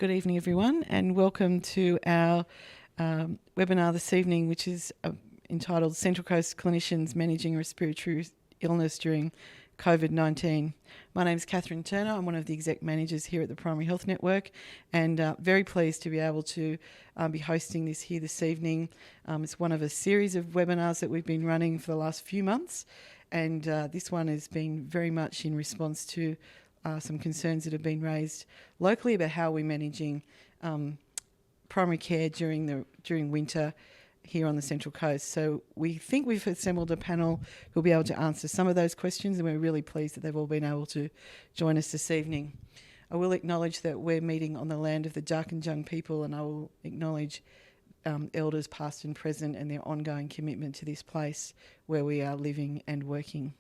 Good evening, everyone, and welcome to our webinar this evening, which is entitled Central Coast Clinicians Managing Respiratory Illness During COVID-19. My name is Catherine Turner. I'm one of the exec managers here at the Primary Health Network, and very pleased to be able to be hosting this here this evening. It's one of a series of webinars that we've been running for the last few months, and this one has been very much in response to some concerns that have been raised locally about how we're managing primary care during winter here on the Central Coast. So we think we've assembled a panel who'll be able to answer some of those questions, and we're really pleased that they've all been able to join us this evening. I will acknowledge that we're meeting on the land of the Darkinjung people, and I will acknowledge elders past and present and their ongoing commitment to this place where we are living and working.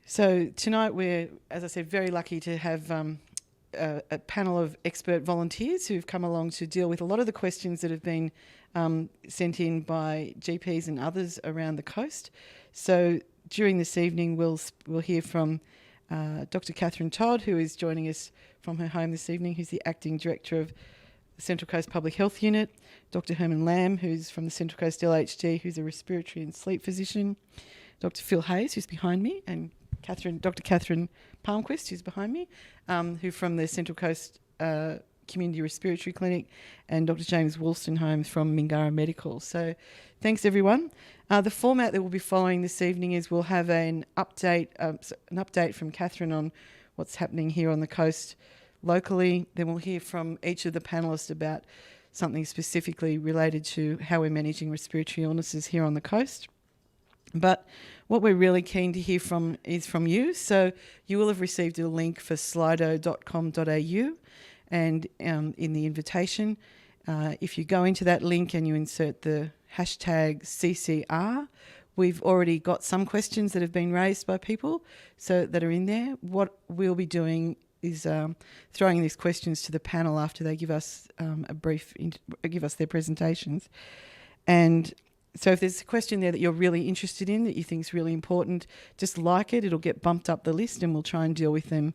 So tonight we're, as I said, very lucky to have a panel of expert volunteers who've come along to deal with a lot of the questions that have been sent in by GPs and others around the coast. So during this evening we'll hear from Dr. Catherine Todd, who is joining us from her home this evening, who's the Acting Director of the Central Coast Public Health Unit, Dr. Herman Lamb, who's from the Central Coast LHD, who's a respiratory and sleep physician, Dr. Phil Hayes, who's behind me, and Dr. Catherine Palmquist, who's behind me, who from the Central Coast Community Respiratory Clinic, and Dr. James Woolstenholmes from Mingara Medical. So thanks, everyone. The format that we'll be following this evening is we'll have an update from Catherine on what's happening here on the coast locally. Then we'll hear from each of the panellists about something specifically related to how we're managing respiratory illnesses here on the coast. But what we're really keen to hear from is from you. So you will have received a link for slido.com.au, and in the invitation, if you go into that link and you insert the hashtag CCR, we've already got some questions that have been raised by people so that are in there. What we'll be doing is throwing these questions to the panel after they give us give us their presentations. And so if there's a question there that you're really interested in, that you think is really important, just like it. It'll get bumped up the list, and we'll try and deal with them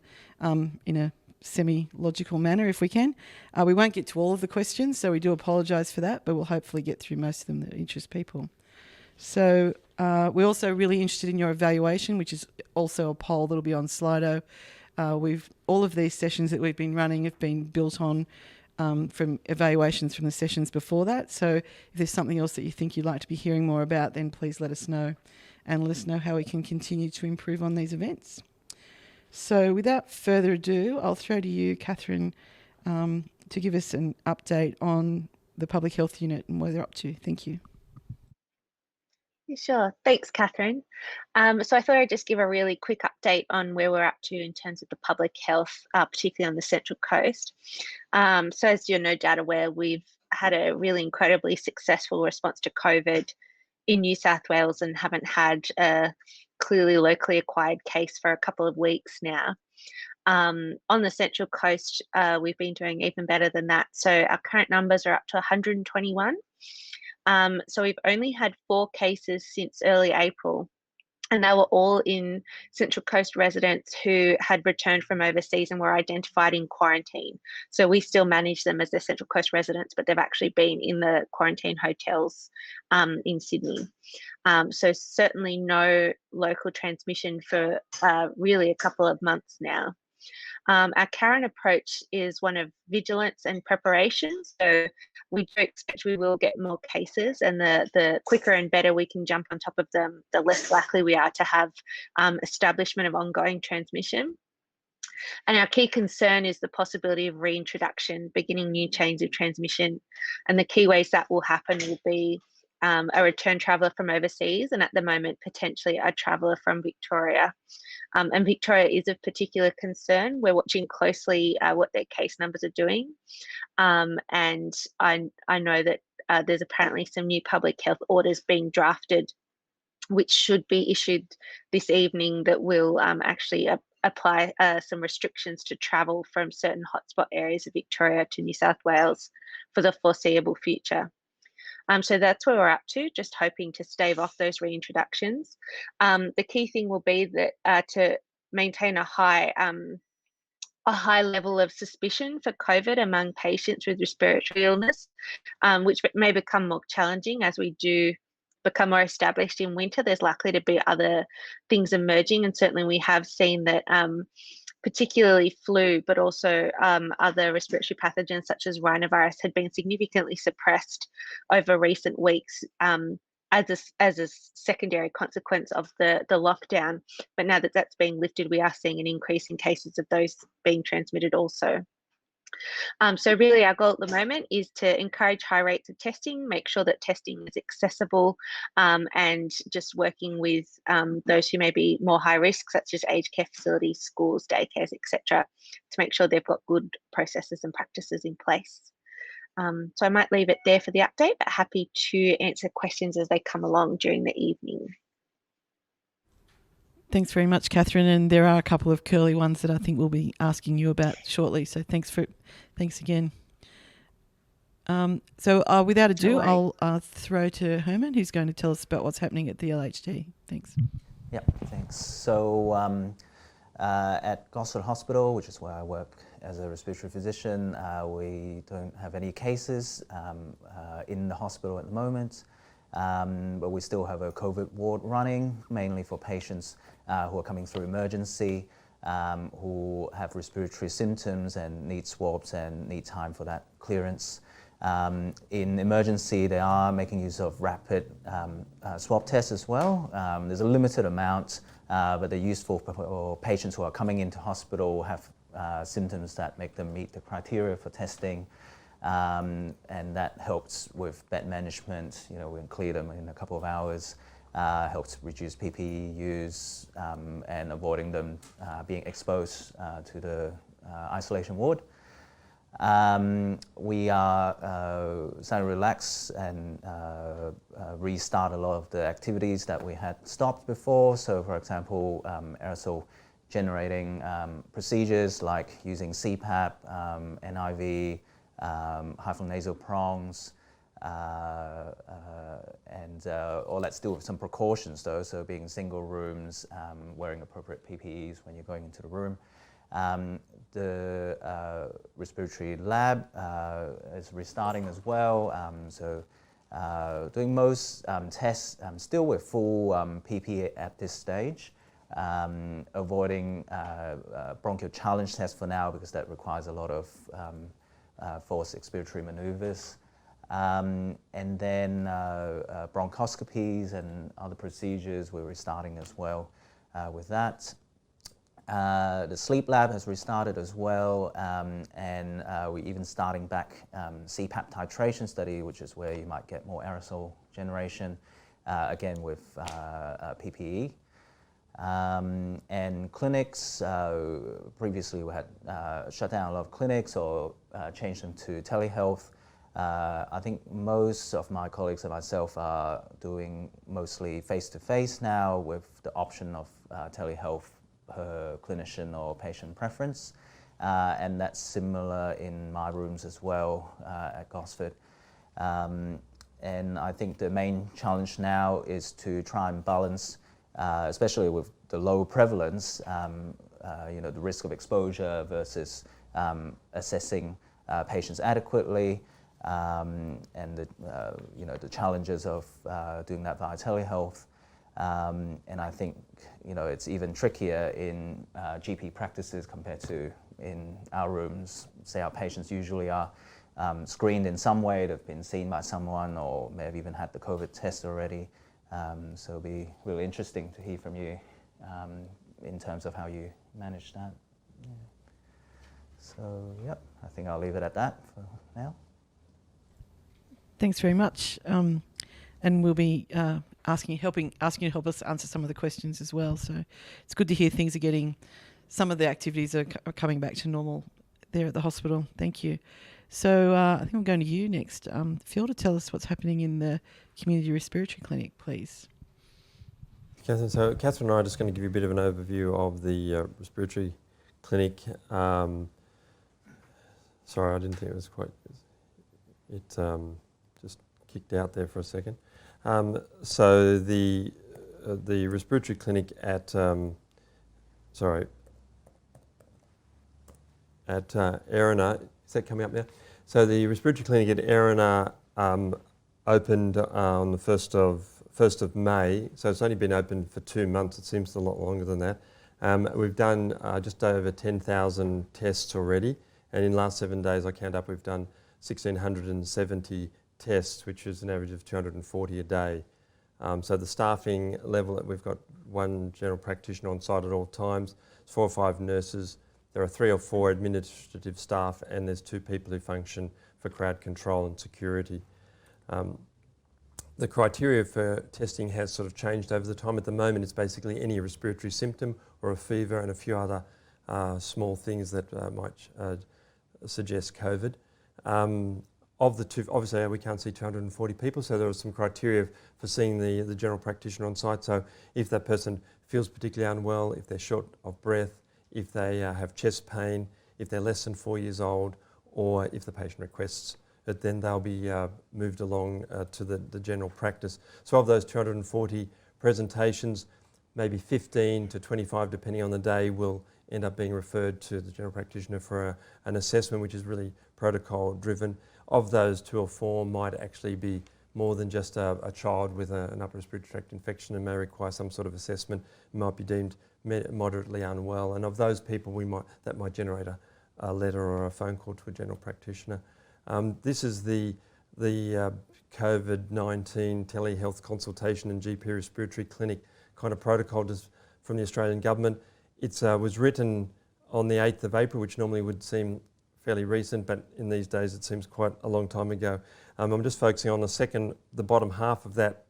in a semi-logical manner if we can. We won't get to all of the questions, so we do apologise for that, but we'll hopefully get through most of them that interest people. So we're also really interested in your evaluation, which is also a poll that'll be on Slido. All of these sessions that we've been running have been built on from evaluations from the sessions before that. So if there's something else that you think you'd like to be hearing more about, then please let us know, and let us know how we can continue to improve on these events. So without further ado, I'll throw to you, Catherine, to give us an update on the Public Health Unit and where they're up to. Thank you. Sure. Thanks, Catherine. So I thought I'd just give a really quick update on where we're up to in terms of the public health, particularly on the Central Coast. So as you're no doubt aware, we've had a really incredibly successful response to COVID in New South Wales and haven't had a clearly locally acquired case for a couple of weeks now. On the Central Coast, we've been doing even better than that. So our current numbers are up to 121. So we've only had 4 cases since early April, and they were all in Central Coast residents who had returned from overseas and were identified in quarantine. So we still manage them as their Central Coast residents, but they've actually been in the quarantine hotels in Sydney. So certainly no local transmission for really a couple of months now. Our current approach is one of vigilance and preparation. So we do expect we will get more cases, and the quicker and better we can jump on top of them, the less likely we are to have establishment of ongoing transmission. And our key concern is the possibility of reintroduction, beginning new chains of transmission. And the key ways that will happen will be a return traveller from overseas, and at the moment potentially a traveller from Victoria. And Victoria is of particular concern. We're watching closely what their case numbers are doing, and I know that there's apparently some new public health orders being drafted, which should be issued this evening, that will actually apply some restrictions to travel from certain hotspot areas of Victoria to New South Wales for the foreseeable future. So that's where we're up to, just hoping to stave off those reintroductions. The key thing will be that to maintain a high a high level of suspicion for COVID among patients with respiratory illness, which may become more challenging as we do become more established in winter. There's likely to be other things emerging, and certainly we have seen that particularly flu, but also other respiratory pathogens such as rhinovirus had been significantly suppressed over recent weeks as a secondary consequence of the lockdown. But now that that's being lifted, we are seeing an increase in cases of those being transmitted also. So really our goal at the moment is to encourage high rates of testing, make sure that testing is accessible, and just working with those who may be more high risk, such as aged care facilities, schools, daycares, etc., to make sure they've got good processes and practices in place. So I might leave it there for the update, but happy to answer questions as they come along during the evening. Thanks very much, Catherine. And there are a couple of curly ones that I think we'll be asking you about shortly. So thanks again. So without ado, No I'll throw to Herman, who's going to tell us about what's happening at the LHD. Thanks. Yep, thanks. So at Gosford Hospital, which is where I work as a respiratory physician, we don't have any cases in the hospital at the moment, but we still have a COVID ward running, mainly for patients who are coming through emergency, who have respiratory symptoms and need swabs and need time for that clearance. In emergency, they are making use of rapid swab tests as well. There's a limited amount, but they're useful for patients who are coming into hospital, have symptoms that make them meet the criteria for testing, and that helps with bed management. You know, we can clear them in a couple of hours, helps reduce PPE use, and avoiding them being exposed to the isolation ward. We are starting to relax and restart a lot of the activities that we had stopped before. So, for example, aerosol generating procedures like using CPAP, NIV, high flow nasal prongs, and all that's still with some precautions though, so being single rooms, wearing appropriate PPEs when you're going into the room. The respiratory lab is restarting as well, so doing most tests still with full PPE at this stage, avoiding bronchial challenge tests for now because that requires a lot of forced expiratory maneuvers. And then bronchoscopies and other procedures we're restarting as well with that. The sleep lab has restarted as well, and we're even starting back CPAP titration study, which is where you might get more aerosol generation, again with PPE. And clinics, previously we had shut down a lot of clinics or changed them to telehealth. I think most of my colleagues and myself are doing mostly face-to-face now with the option of telehealth per clinician or patient preference, and that's similar in my rooms as well at Gosford. And I think the main challenge now is to try and balance, especially with the low prevalence, you know, the risk of exposure versus assessing patients adequately, and the you know, the challenges of doing that via telehealth. And I think, you know, it's even trickier in GP practices compared to in our rooms. Say our patients usually are screened in some way, they've been seen by someone or may have even had the COVID test already. So it'll be really interesting to hear from you in terms of how you manage that. Yeah. So, yep, I think I'll leave it at that for now. Thanks very much. And we'll be asking you to help us answer some of the questions as well. So it's good to hear things are getting, some of the activities are coming back to normal there at the hospital. Thank you. So I think I'm going to you next. Phil, to tell us what's happening in the community respiratory clinic, please. Catherine, so Catherine and I are just going to give you a bit of an overview of the respiratory clinic. Sorry, I didn't think it was quite, it just kicked out there for a second. So the respiratory clinic at, sorry, at Erina. Is that coming up now? So the respiratory clinic at Erina opened on the 1st of May, so it's only been open for 2 months. It seems a lot longer than that. We've done just over 10,000 tests already, and in the last 7 days, I count up, we've done 1,670 tests, which is an average of 240 a day. So the staffing level, that we've got 1 general practitioner on site at all times, 4 or 5 nurses, there are 3 or 4 administrative staff, and there's 2 people who function for crowd control and security. The criteria for testing has sort of changed over the time. At the moment, it's basically any respiratory symptom or a fever and a few other small things that might suggest COVID. Of the two, obviously we can't see 240 people, so there are some criteria for seeing the general practitioner on site. So if that person feels particularly unwell, if they're short of breath, if they have chest pain, if they're less than 4 years old, or if the patient requests it, then they'll be moved along to the general practice. So of those 240 presentations, maybe 15 to 25, depending on the day, will end up being referred to the general practitioner for an assessment, which is really protocol driven. Of those, 2 or 4 might actually be more than just a child with an upper respiratory tract infection and may require some sort of assessment, might be deemed moderately unwell. And of those people, that might generate a letter or a phone call to a general practitioner. This is the COVID-19 telehealth consultation and GP respiratory clinic kind of protocol just from the Australian government. It was written on the 8th of April, which normally would seem fairly recent, but in these days it seems quite a long time ago. I'm just focusing on the bottom half of that.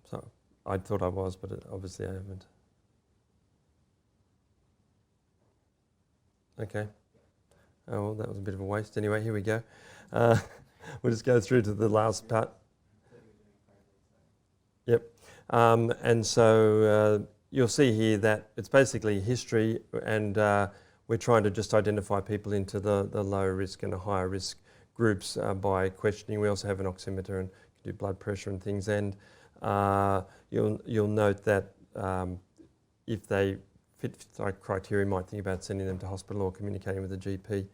So I thought I was, but obviously I haven't. Okay. Oh, well, that was a bit of a waste. Anyway, here we go. We'll just go through to the last part. Yep. And so you'll see here that it's basically history, and we're trying to just identify people into the low risk and the higher risk groups by questioning. We also have an oximeter and do blood pressure and things. And you'll note that if they fit criteria, you might think about sending them to hospital or communicating with a GP.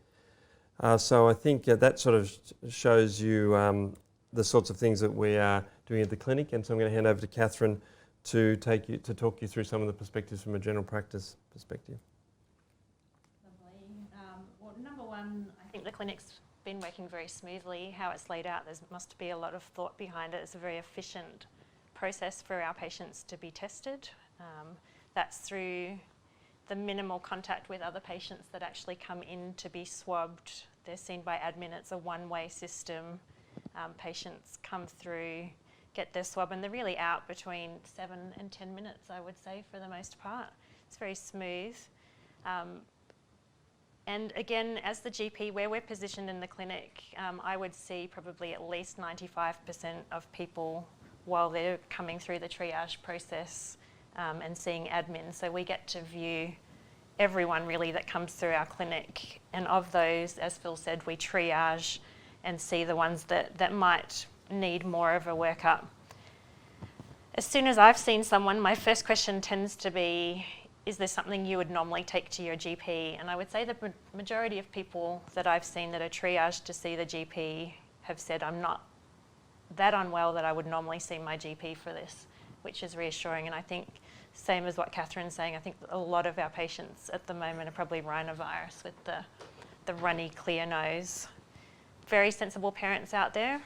So I think that sort of shows you the sorts of things that we are doing at the clinic. And so I'm going to hand over to Catherine to talk you through some of the perspectives from a general practice perspective. Lovely. Well, number one, I think the clinic's been working very smoothly. How it's laid out, there must be a lot of thought behind it. It's a very efficient process for our patients to be tested. That's through the minimal contact with other patients that actually come in to be swabbed. They're seen by admin. It's a one-way system. Patients come through, get their swab, and they're really out between 7 and 10 minutes, I would say, for the most part. It's very smooth. And again, as the GP, where we're positioned in the clinic, I would see probably at least 95% of people while they're coming through the triage process and seeing admin. So we get to view everyone really that comes through our clinic. And of those, as Phil said, we triage and see the ones that might need more of a workup. As soon as I've seen someone, my first question tends to be, is there something you would normally take to your GP? And I would say the majority of people that I've seen that are triaged to see the GP have said, I'm not that unwell that I would normally see my GP for this, which is reassuring. And I think, same as what Catherine's saying, I think a lot of our patients at the moment are probably rhinovirus with the runny, clear nose. Very sensible parents out there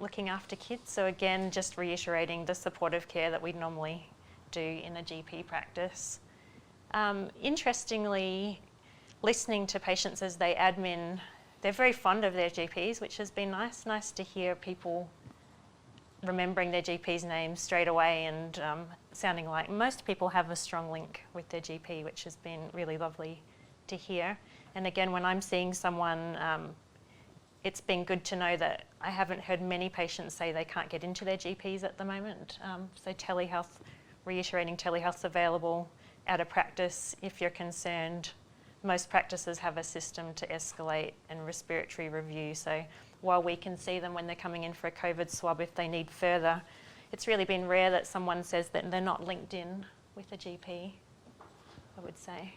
looking after kids. So again, just reiterating the supportive care that we normally do in a GP practice. Interestingly, listening to patients as they admin, they're very fond of their GPs, which has been nice. Nice to hear people remembering their GP's name straight away and sounding like most people have a strong link with their GP, which has been really lovely to hear. And again, when I'm seeing someone, it's been good to know that I haven't heard many patients say they can't get into their GPs at the moment. So telehealth, reiterating telehealth's available at a practice if you're concerned most practices have a system to escalate and respiratory review. So while we can see them when they're coming in for a COVID swab if they need further, it's really been rare that someone says that they're not linked in with a GP, I would say.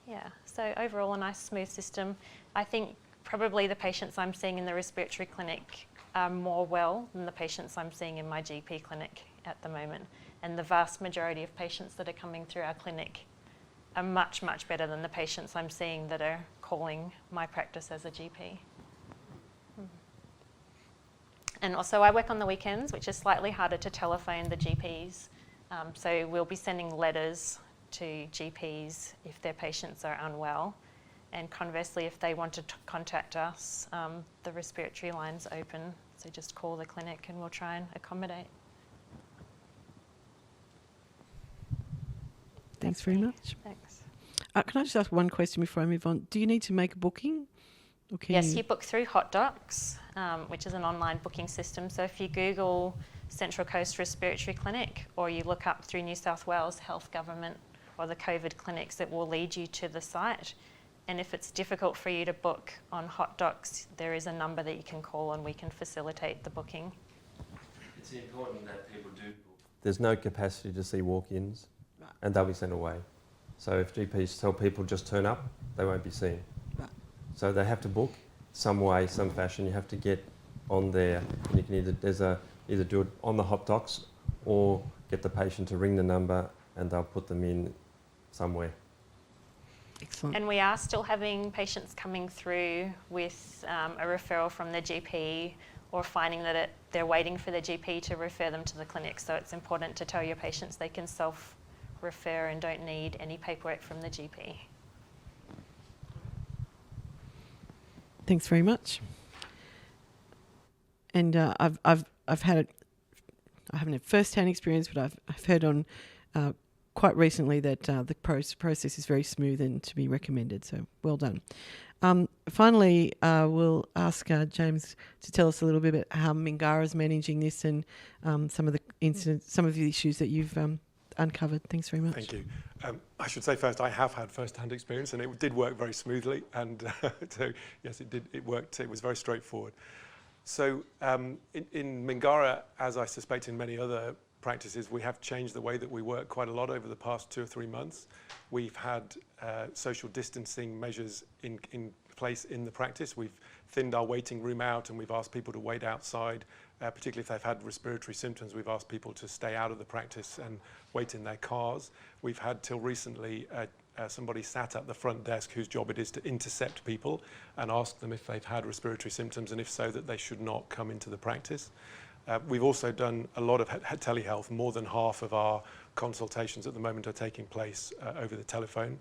Yeah, so overall a nice smooth system. I think probably the patients I'm seeing in the respiratory clinic are more well than the patients I'm seeing in my GP clinic at the moment. And the vast majority of patients that are coming through our clinic are much, much better than the patients I'm seeing that are calling my practice as a GP. And also I work on the weekends, which is slightly harder to telephone the GPs. So we'll be sending letters to GPs if their patients are unwell. And conversely, if they want to contact us, the respiratory line's open. So just call the clinic and we'll try and accommodate. Thanks very much. Thanks. Can I just ask one question before I move on? Do you need to make a booking? Or can Yes, you book through Hot Docs, which is an online booking system. So if you Google Central Coast Respiratory Clinic or you look up through New South Wales Health Government or the COVID clinics, it will lead you to the site. And if it's difficult for you to book on Hot Docs, there is a number that you can call and we can facilitate the booking. It's important that people do book. There's no capacity to see walk-ins, and they'll be sent away. So if GPs tell people just turn up, they won't be seen. Right. So they have to book some way, some fashion. You have to get on there, and you can either do it on the Hot Docs or get the patient to ring the number and they'll put them in somewhere. Excellent. And we are still having patients coming through with a referral from the GP or finding that they're waiting for the GP to refer them to the clinic. So it's important to tell your patients they can self-refer and don't need any paperwork from the GP. Thanks very much. And I've had it. I haven't had first-hand experience, but I've heard on quite recently that the process is very smooth and to be recommended. So well done. Finally, we'll ask James to tell us a little bit about how Mingara's managing this and some of the incidents, some of the issues that you've uncovered. Thanks very much. Thank you. I should say first, I have had first-hand experience, and it did work very smoothly. And so yes, it did. It worked. It was very straightforward. So in Mingara, as I suspect in many other practices, we have changed the way that we work quite a lot over the past 2 or 3 months. We've had social distancing measures in place in the practice. We've thinned our waiting room out, and we've asked people to wait outside, particularly if they've had respiratory symptoms. We've asked people to stay out of the practice and wait in their cars. We've had till recently somebody sat at the front desk whose job it is to intercept people and ask them if they've had respiratory symptoms, and if so, that they should not come into the practice. We've also done a lot of telehealth. More than half of our consultations at the moment are taking place over the telephone.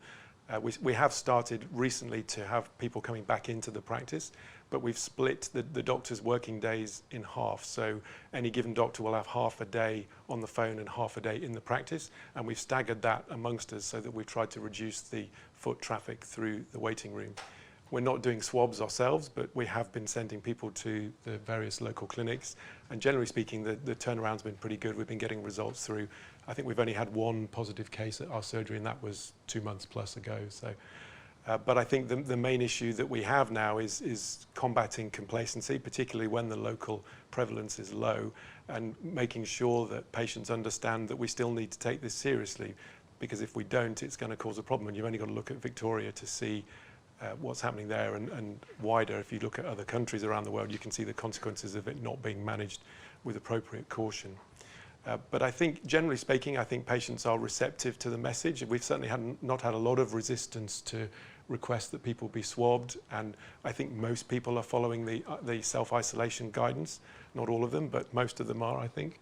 We have started recently to have people coming back into the practice, but we've split the doctor's working days in half. So any given doctor will have half a day on the phone and half a day in the practice, and we've staggered that amongst us so that we've tried to reduce the foot traffic through the waiting room. We're not doing swabs ourselves, but we have been sending people to the various local clinics. And generally speaking, the turnaround's been pretty good. We've been getting results through. I think we've only had 1 positive case at our surgery, and that was 2 months plus ago. So, but I think the main issue that we have now is combating complacency, particularly when the local prevalence is low, and making sure that patients understand that we still need to take this seriously, because if we don't, it's going to cause a problem. And you've only got to look at Victoria to see what's happening there, and wider. If you look at other countries around the world, you can see the consequences of it not being managed with appropriate caution. But I think, generally speaking, I think patients are receptive to the message. We've certainly not had a lot of resistance to request that people be swabbed, and I think most people are following the self-isolation guidance. Not all of them, but most of them are, I think.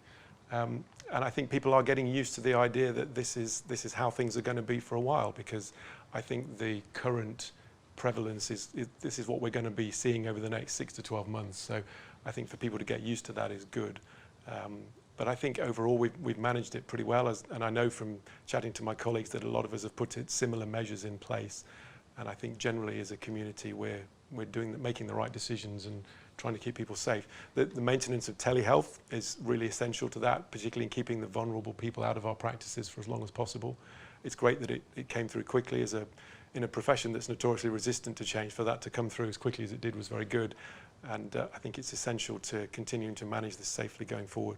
And I think people are getting used to the idea that this is how things are going to be for a while, because I think the current prevalence this is what we're going to be seeing over the next 6 to 12 months. So I think for people to get used to that is good. But I think overall we've managed it pretty well, and I know from chatting to my colleagues that a lot of us have put similar measures in place. And I think generally as a community we're making the right decisions and trying to keep people safe. The maintenance of telehealth is really essential to that, particularly in keeping the vulnerable people out of our practices for as long as possible. It's great that it came through quickly as in a profession that's notoriously resistant to change, for that to come through as quickly as it did was very good. And I think it's essential to continuing to manage this safely going forward.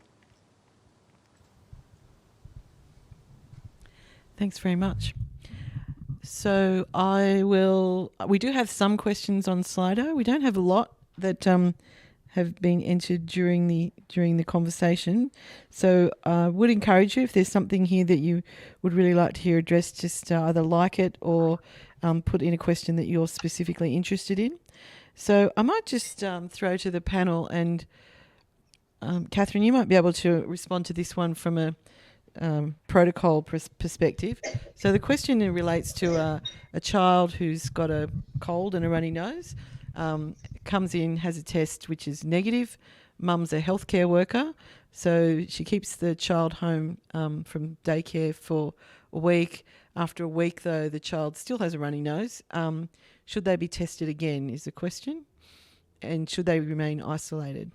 Thanks very much. So we do have some questions on Slido. We don't have a lot that have been entered during the conversation. So I would encourage you, if there's something here that you would really like to hear addressed, just either like it or put in a question that you're specifically interested in. So I might just throw to the panel, and Catherine, you might be able to respond to this one from a protocol perspective. So the question relates to a child who's got a cold and a runny nose, comes in, has a test which is negative. Mum's a healthcare worker, so she keeps the child home from daycare for a week. After a week, though, the child still has a runny nose. Should they be tested again is the question, and should they remain isolated?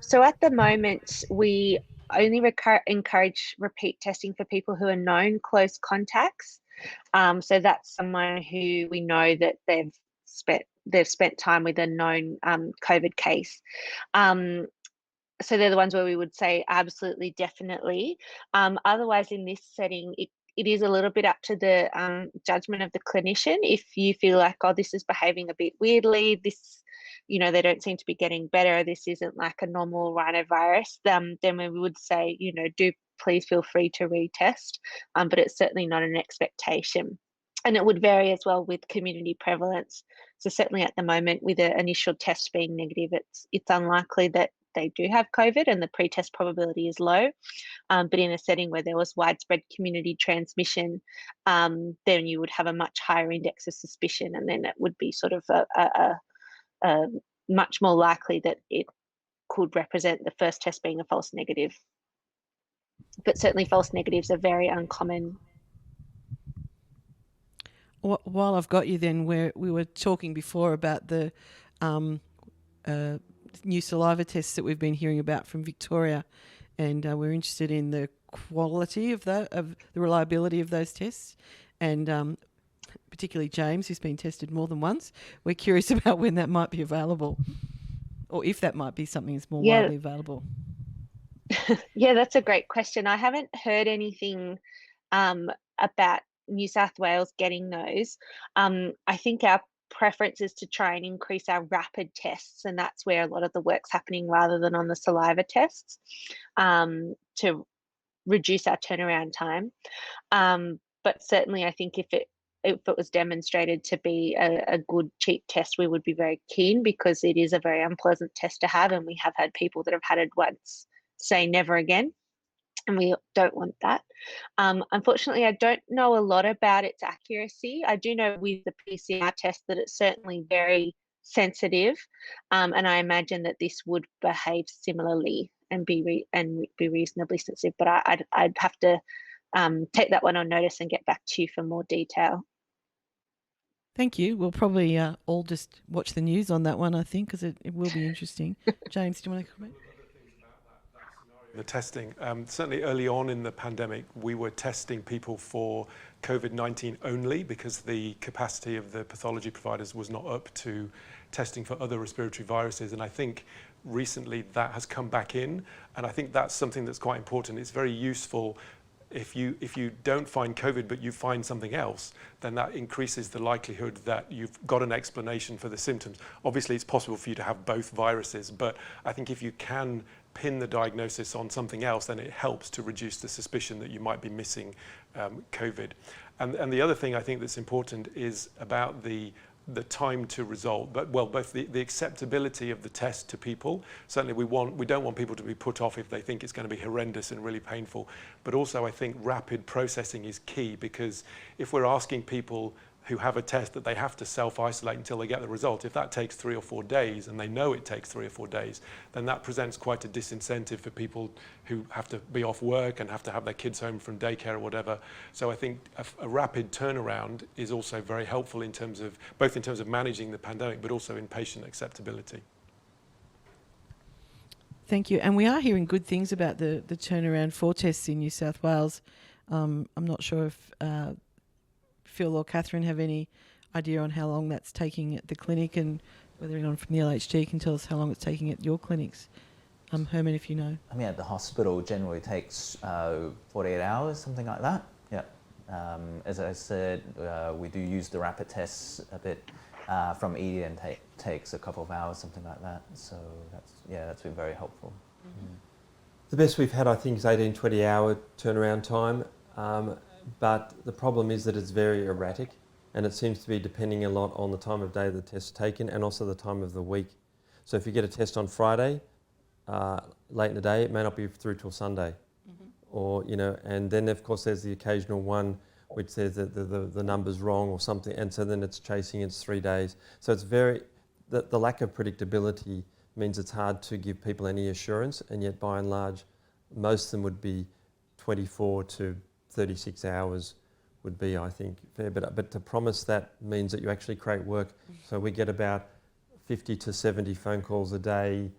So at the moment, we only encourage repeat testing for people who are known close contacts. So that's someone who we know that they've spent time with a known COVID case. So they're the ones where we would say absolutely, definitely. Otherwise, in this setting, it is a little bit up to the judgment of the clinician. If you feel like, oh, this is behaving a bit weirdly, this, they don't seem to be getting better, this isn't like a normal rhinovirus, then we would say, do please feel free to retest, but it's certainly not an expectation. And it would vary as well with community prevalence. So certainly at the moment, with an initial test being negative, it's unlikely that they do have COVID, and the pretest probability is low. But in a setting where there was widespread community transmission, then you would have a much higher index of suspicion, and then it would be sort of a much more likely that it could represent the first test being a false negative. But certainly false negatives are very uncommon. While I've got you then, we were talking before about the new saliva tests that we've been hearing about from Victoria, and we're interested in the quality of the reliability of those tests, and particularly James, who's been tested more than once. We're curious about when that might be available, or if that might be something that's more widely available. Yeah, that's a great question. I haven't heard anything about New South Wales getting those. I think our preference is to try and increase our rapid tests, and that's where a lot of the work's happening rather than on the saliva tests, to reduce our turnaround time. But certainly I think if it was demonstrated to be a good cheap test, we would be very keen, because it is a very unpleasant test to have, and we have had people that have had it once say never again, and we don't want that. Unfortunately, I don't know a lot about its accuracy. I do know with the PCR test that it's certainly very sensitive, and I imagine that this would behave similarly and be reasonably sensitive. But I'd have to take that one on notice and get back to you for more detail. Thank you. We'll probably all just watch the news on that one, I think, because it will be interesting. James, do you want to comment? The testing, certainly early on in the pandemic, we were testing people for COVID-19 only, because the capacity of the pathology providers was not up to testing for other respiratory viruses. And I think recently that has come back in, and I think that's something that's quite important. It's very useful. If you don't find COVID but you find something else, then that increases the likelihood that you've got an explanation for the symptoms. Obviously, it's possible for you to have both viruses, but I think if you can pin the diagnosis on something else, then it helps to reduce the suspicion that you might be missing COVID. And the other thing I think that's important is about the time to result, but both the acceptability of the test to people. Certainly we don't want people to be put off if they think it's going to be horrendous and really painful, but also I think rapid processing is key, because if we're asking people who have a test that they have to self-isolate until they get the result, if that takes 3 or 4 days, and they know it takes 3 or 4 days, then that presents quite a disincentive for people who have to be off work and have to have their kids home from daycare or whatever. So I think a rapid turnaround is also very helpful in terms of managing the pandemic, but also in patient acceptability. Thank you. And we are hearing good things about the turnaround for tests in New South Wales. I'm not sure if Phil or Catherine have any idea on how long that's taking at the clinic, and whether anyone from the LHG can tell us how long it's taking at your clinics. Herman, if you know. I mean, at the hospital generally takes 48 hours, something like that. Yeah. As I said, we do use the rapid tests a bit from ED, and takes a couple of hours, something like that. So that's been very helpful. Mm-hmm. The best we've had, I think, is 18-20 hour turnaround time. But the problem is that it's very erratic, and it seems to be depending a lot on the time of day the test's taken and also the time of the week. So if you get a test on Friday, late in the day, it may not be through till Sunday. Mm-hmm. Or, and then of course there's the occasional one which says that the number's wrong or something, and so then it's chasing, it's 3 days. So it's the lack of predictability means it's hard to give people any assurance, and yet by and large, most of them would be 24 to 36 hours would be, I think, fair. But to promise that means that you actually create work. So we get about 50 to 70 phone calls a day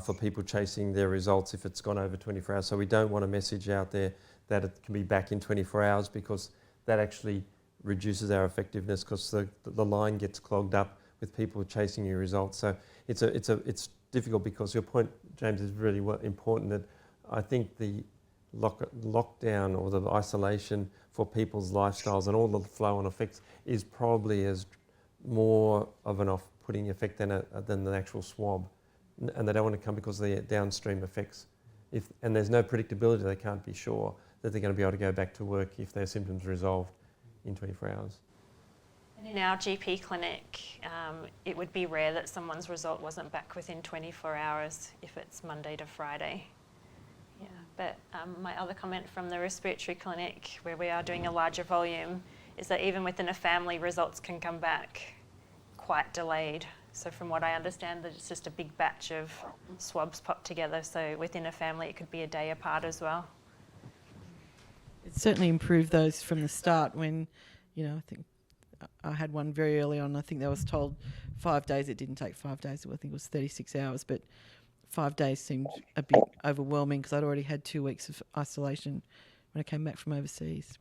for people chasing their results if it's gone over 24 hours. So we don't want a message out there that it can be back in 24 hours, because that actually reduces our effectiveness, because the line gets clogged up with people chasing your results. So it's difficult, because your point, James, is really important, that I think the lockdown or the isolation for people's lifestyles and all the flow-on effects is probably as more of an off-putting effect than the actual swab. And they don't want to come because of the downstream effects. And there's no predictability, they can't be sure that they're going to be able to go back to work if their symptoms resolved in 24 hours. In our GP clinic, it would be rare that someone's result wasn't back within 24 hours if it's Monday to Friday. Yeah, but my other comment from the respiratory clinic, where we are doing a larger volume, is that even within a family, results can come back quite delayed. So from what I understand, that it's just a big batch of swabs popped together. So within a family, it could be a day apart as well. It certainly improved those from the start when, I think I had one very early on. I think I was told 5 days. It didn't take 5 days. I think it was 36 hours, but 5 days seemed a bit overwhelming, because I'd already had 2 weeks of isolation when I came back from overseas.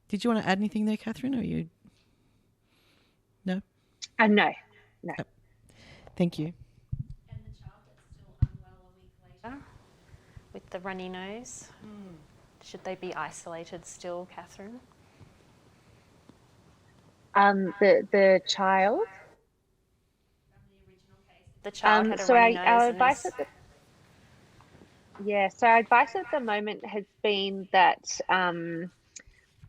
Did you want to add anything there, Catherine, or you? No? No. Thank you. And the child that's still unwell a week later with the runny nose, should they be isolated still, Catherine? The child. From the original case, the child had a So runny our nose. advice so our advice at the moment has been that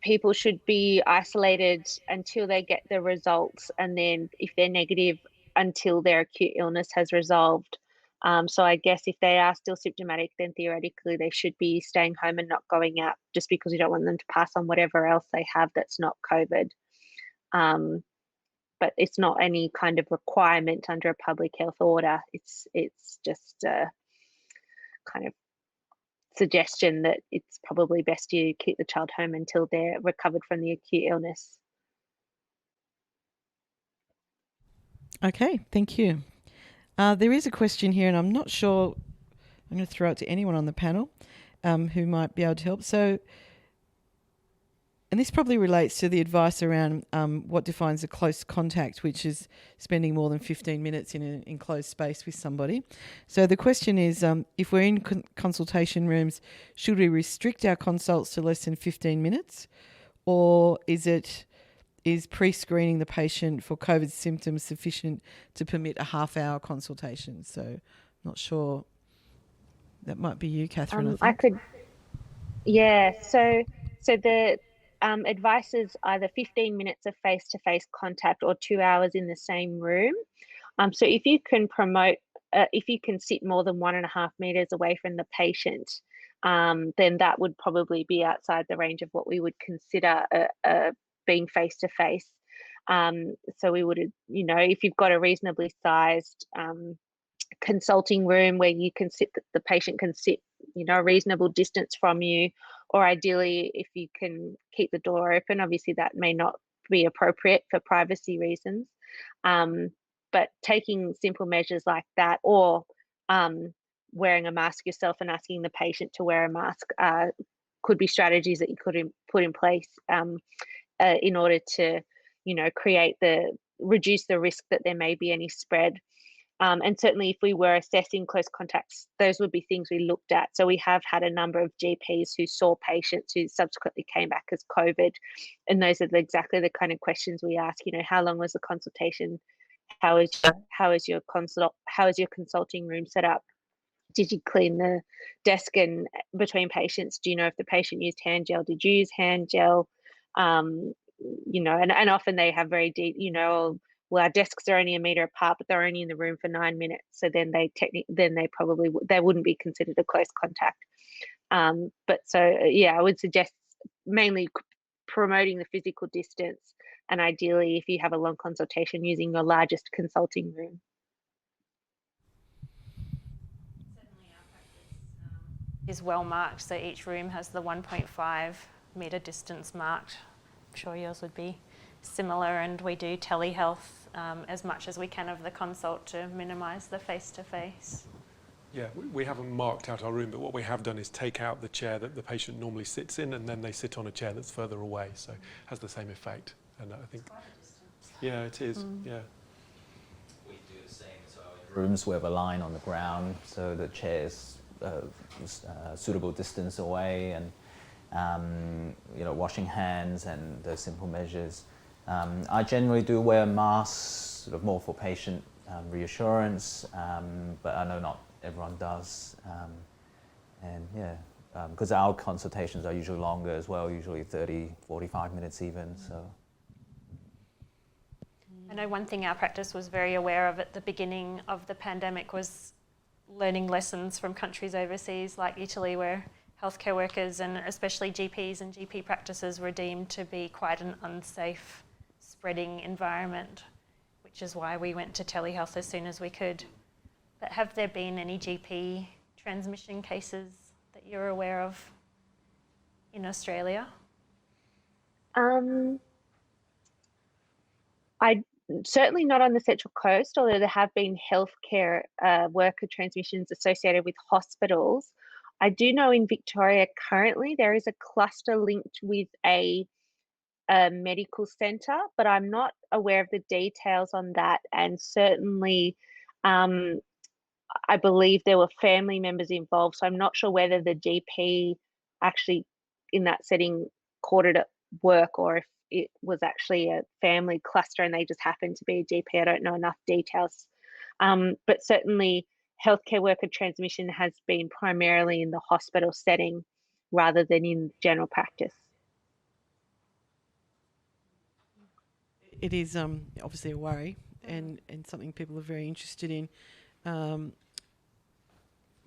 people should be isolated until they get the results, and then if they're negative, until their acute illness has resolved. So I guess if they are still symptomatic, then theoretically they should be staying home and not going out, just because we don't want them to pass on whatever else they have that's not COVID. But it's not any kind of requirement under a public health order. It's just a kind of suggestion that it's probably best to keep the child home until they're recovered from the acute illness. Okay, thank you. There is a question here, and I'm not sure. I'm going to throw it to anyone on the panel who might be able to help. So, and this probably relates to the advice around what defines a close contact, which is spending more than 15 minutes in an enclosed space with somebody. So the question is, if we're in consultation rooms, should we restrict our consults to less than 15 minutes? Or is pre-screening the patient for COVID symptoms sufficient to permit a half-hour consultation? So I'm not sure. That might be you, Catherine, I think. So the advice is either 15 minutes of face-to-face contact or 2 hours in the same room. So if you can if you can sit more than 1.5 meters away from the patient, then that would probably be outside the range of what we would consider being face-to-face. So we would, if you've got a reasonably sized consulting room where you can sit, the patient can sit, a reasonable distance from you, or ideally if you can keep the door open. Obviously that may not be appropriate for privacy reasons, but taking simple measures like that, or wearing a mask yourself and asking the patient to wear a mask, could be strategies that you could put in place in order to, reduce the risk that there may be any spread. And certainly if we were assessing close contacts, those would be things we looked at. So we have had a number of GPs who saw patients who subsequently came back as COVID. And those are exactly the kind of questions we ask, how long was the consultation? How is your consulting room set up? Did you clean the desk and between patients? Do you know if the patient used hand gel? Did you use hand gel? And often they have very deep, well, our desks are only a meter apart, but they're only in the room for 9 minutes. So then they wouldn't be considered a close contact. I would suggest mainly promoting the physical distance, and ideally, if you have a long consultation, using your largest consulting room. Certainly our practice is well marked, so each room has the 1.5 metre distance marked. I'm sure yours would be similar, and we do telehealth as much as we can of the consult to minimise the face-to-face. Yeah, we haven't marked out our room, but what we have done is take out the chair that the patient normally sits in, and then they sit on a chair that's further away, so it has the same effect. And I think, yeah, it is. Yeah. We do the same. So in rooms we have a line on the ground, so the chairs suitable distance away, and washing hands and the simple measures. I generally do wear masks, sort of more for patient reassurance, but I know not everyone does. Because our consultations are usually longer as well, usually 30, 45 minutes even. So. I know one thing our practice was very aware of at the beginning of the pandemic was learning lessons from countries overseas like Italy, where healthcare workers and especially GPs and GP practices were deemed to be quite an unsafe spreading environment, which is why we went to telehealth as soon as we could. But have there been any GP transmission cases that you're aware of in Australia? I certainly not on the Central Coast, although there have been healthcare worker transmissions associated with hospitals. I do know in Victoria currently there is a cluster linked with a medical centre, but I'm not aware of the details on that. And certainly, I believe there were family members involved, so I'm not sure whether the GP actually in that setting caught it at work or if it was actually a family cluster and they just happened to be a GP. I don't know enough details. But certainly healthcare worker transmission has been primarily in the hospital setting rather than in general practice. It is obviously a worry and something people are very interested in.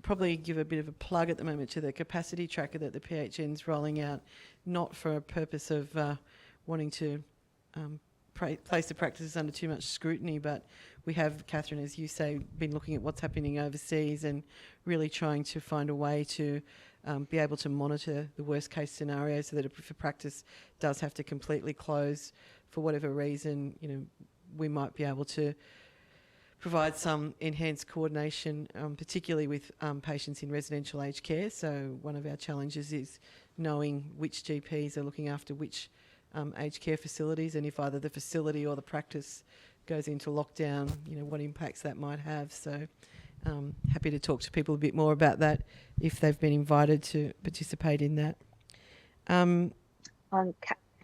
Probably give a bit of a plug at the moment to the capacity tracker that the PHN's rolling out, not for a purpose of wanting to place the practices under too much scrutiny, but we have, Catherine, as you say, been looking at what's happening overseas and really trying to find a way to be able to monitor the worst case scenario, so that if a practice does have to completely close for whatever reason, we might be able to provide some enhanced coordination, particularly with patients in residential aged care. So one of our challenges is knowing which GPs are looking after which aged care facilities, and if either the facility or the practice goes into lockdown, what impacts that might have. So happy to talk to people a bit more about that if they've been invited to participate in that.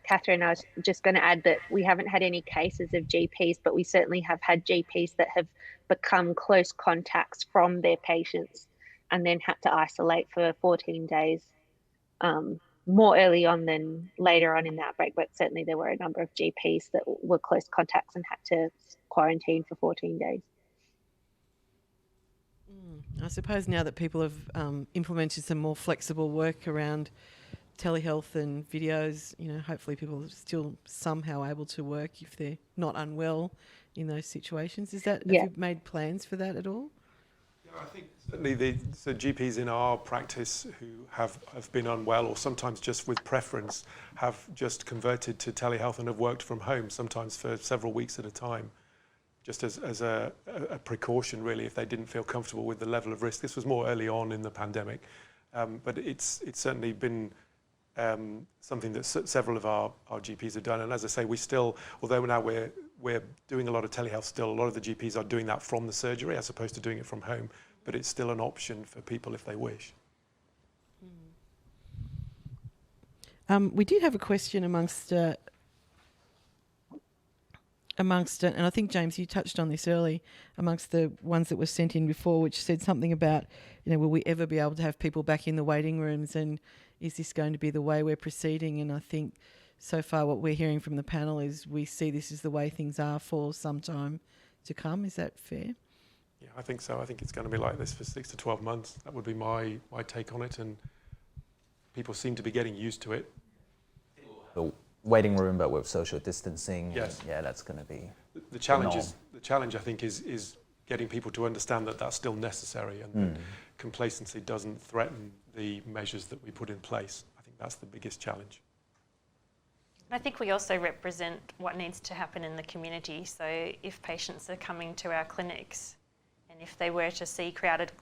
Catherine, I was just going to add that we haven't had any cases of GPs, but we certainly have had GPs that have become close contacts from their patients and then had to isolate for 14 days, more early on than later on in the outbreak, but certainly there were a number of GPs that were close contacts and had to quarantine for 14 days. I suppose now that people have implemented some more flexible work around telehealth and videos, hopefully people are still somehow able to work if they're not unwell in those situations. Have you made plans for that at all? Yeah, I think certainly the GPs in our practice who have been unwell, or sometimes just with preference, have just converted to telehealth and have worked from home, sometimes for several weeks at a time, just as a precaution, really, if they didn't feel comfortable with the level of risk. This was more early on in the pandemic, but it's certainly been something that several of our GPs have done. And as I say, we still, although now we're doing a lot of telehealth still, a lot of the GPs are doing that from the surgery as opposed to doing it from home, but it's still an option for people if they wish. We did have a question amongst, and I think, James, you touched on this early, amongst the ones that were sent in before, which said something about, will we ever be able to have people back in the waiting rooms, and is this going to be the way we're proceeding? And I think so far what we're hearing from the panel is we see this as the way things are for some time to come. Is that fair? Yeah, I think so. I think it's going to be like this for 6 to 12 months. That would be my take on it, and people seem to be getting used to it. The waiting room, but with social distancing. Yes. Yeah, that's going to be The challenge I think is getting people to understand that that's still necessary, and that complacency doesn't threaten the measures that we put in place. I think that's the biggest challenge. I think we also represent what needs to happen in the community. So if patients are coming to our clinics, and if they were to see crowded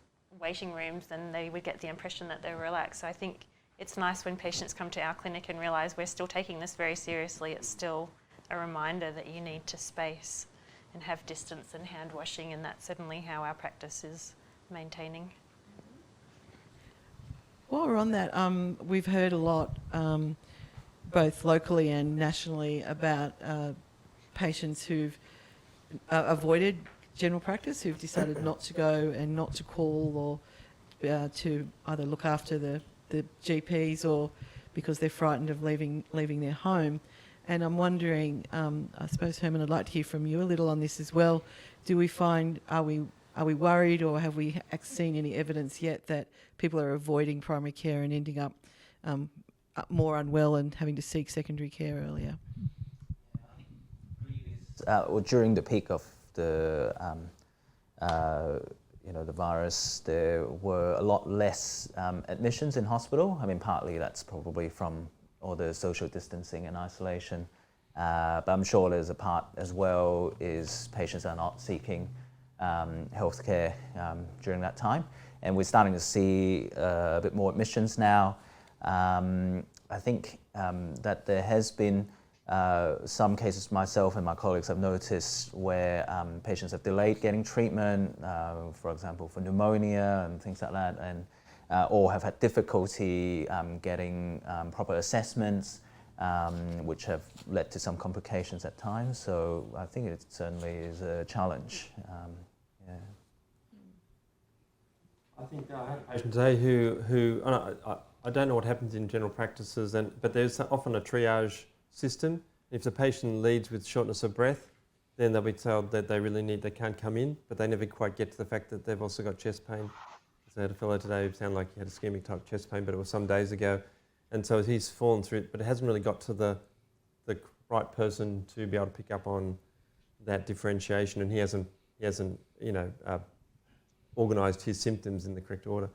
waiting rooms, then they would get the impression that they're relaxed. So I think it's nice when patients come to our clinic and realise we're still taking this very seriously. It's still a reminder that you need to space and have distance and hand washing, and that's certainly how our practice is maintaining. While we're on that, we've heard a lot, both locally and nationally, about patients who've avoided general practice, who've decided not to go and not to call, or to either look after the GPs, or because they're frightened of leaving their home. And I'm wondering, I suppose, Herman, I'd like to hear from you a little on this as well. Do we find, are we worried, or have we seen any evidence yet that people are avoiding primary care and ending up more unwell and having to seek secondary care earlier? During the peak of the the virus, there were a lot less admissions in hospital. I mean, partly that's probably from all the social distancing and isolation, but I'm sure there's a part as well is patients are not seeking healthcare during that time, and we're starting to see a bit more admissions now. I think that there has been some cases myself and my colleagues have noticed where patients have delayed getting treatment, for example, for pneumonia and things like that, and or have had difficulty getting proper assessments, which have led to some complications at times. So I think it certainly is a challenge. I think I had a patient today who I don't know what happens in general practices, but there's often a triage system. If the patient leads with shortness of breath, then they'll be told that they can't come in, but they never quite get to the fact that they've also got chest pain. So I had a fellow today who sounded like he had ischemic type chest pain, but it was some days ago. And so he's fallen through it, but it hasn't really got to the right person to be able to pick up on that differentiation, and he hasn't organised his symptoms in the correct order.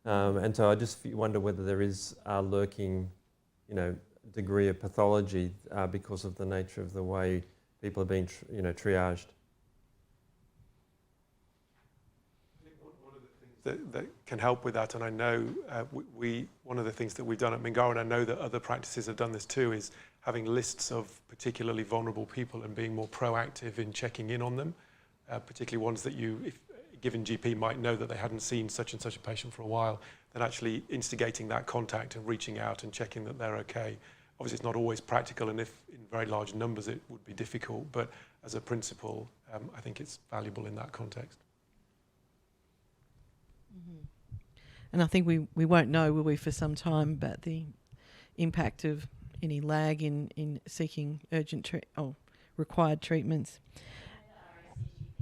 And so I just wonder whether there is a lurking, degree of pathology because of the nature of the way people are being, triaged. One of the things that can help with that, and I know one of the things that we've done at Mingara, and I know that other practices have done this too, is having lists of particularly vulnerable people and being more proactive in checking in on them, particularly ones that if a given GP might know that they hadn't seen such and such a patient for a while, then actually instigating that contact and reaching out and checking that they're okay. Obviously, it's not always practical, and if in very large numbers, it would be difficult. But as a principle, I think it's valuable in that context. Mm-hmm. And I think we won't know, will we, for some time, about the impact of any lag in seeking urgent required treatments.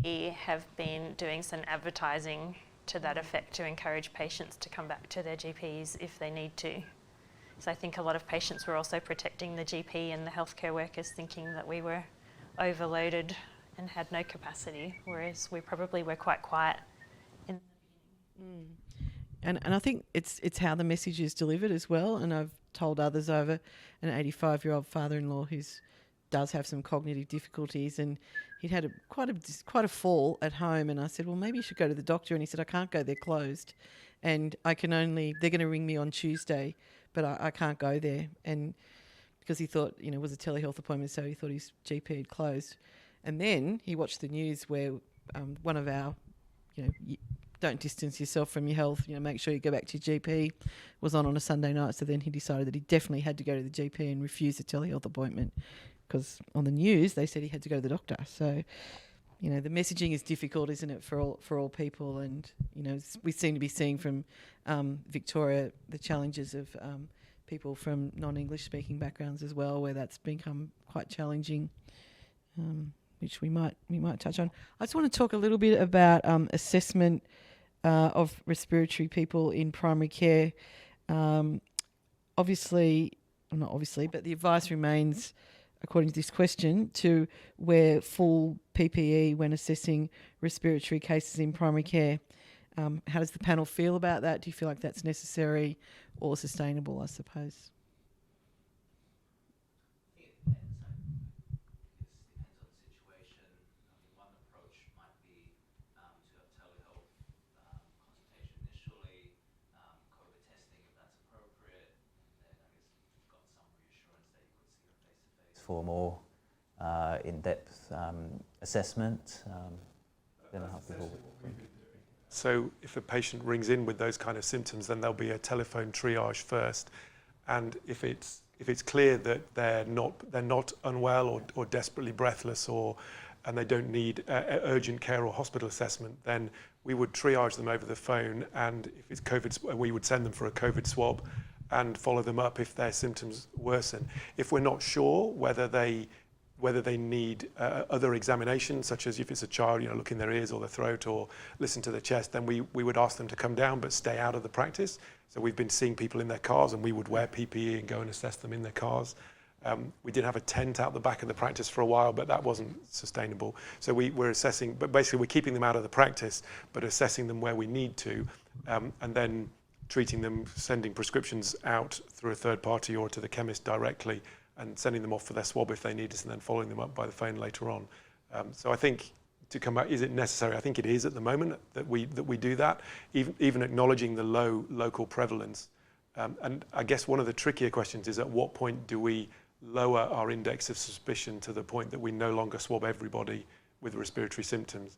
We have been doing some advertising to that effect to encourage patients to come back to their GPs if they need to. So I think a lot of patients were also protecting the GP and the healthcare workers, thinking that we were overloaded and had no capacity, whereas we probably were quite quiet in the beginning. And I think it's how the message is delivered as well. And I've told others over an 85-year-old father-in-law who does have some cognitive difficulties, and he'd had quite a fall at home. And I said, well, maybe you should go to the doctor. And he said, I can't go, they're closed, and they're going to ring me on Tuesday. but I can't go there. And because he thought, it was a telehealth appointment, so he thought his GP had closed. And then he watched the news where one of our, don't distance yourself from your health, make sure you go back to your GP, was on a Sunday night. So then he decided that he definitely had to go to the GP and refuse a telehealth appointment, because on the news they said he had to go to the doctor. So, the messaging is difficult, isn't it, for all people? And, we seem to be seeing from Victoria the challenges of people from non-English speaking backgrounds as well, where that's become quite challenging, which we might touch on. I just want to talk a little bit about assessment of respiratory people in primary care. Not obviously, but the advice remains, according to this question, to wear full PPE when assessing respiratory cases in primary care. How does the panel feel about that? Do you feel like that's necessary or sustainable, I suppose? For more in-depth assessment, then how people. So if a patient rings in with those kind of symptoms, then there'll be a telephone triage first, and if it's clear that they're not unwell or desperately breathless and they don't need urgent care or hospital assessment, then we would triage them over the phone, and if it's COVID, we would send them for a COVID swab and follow them up if their symptoms worsen. If we're not sure whether they need other examinations, such as if it's a child, look in their ears or their throat or listen to their chest, then we would ask them to come down but stay out of the practice. So we've been seeing people in their cars, and we would wear PPE and go and assess them in their cars. We did have a tent out the back of the practice for a while, but that wasn't sustainable. So we're assessing, but basically we're keeping them out of the practice, but assessing them where we need to, and then treating them, sending prescriptions out through a third party or to the chemist directly, and sending them off for their swab if they need us, and then following them up by the phone later on. So I think, to come back, is it necessary? I think it is at the moment that we do that, even acknowledging the low local prevalence. And I guess one of the trickier questions is, at what point do we lower our index of suspicion to the point that we no longer swab everybody with respiratory symptoms?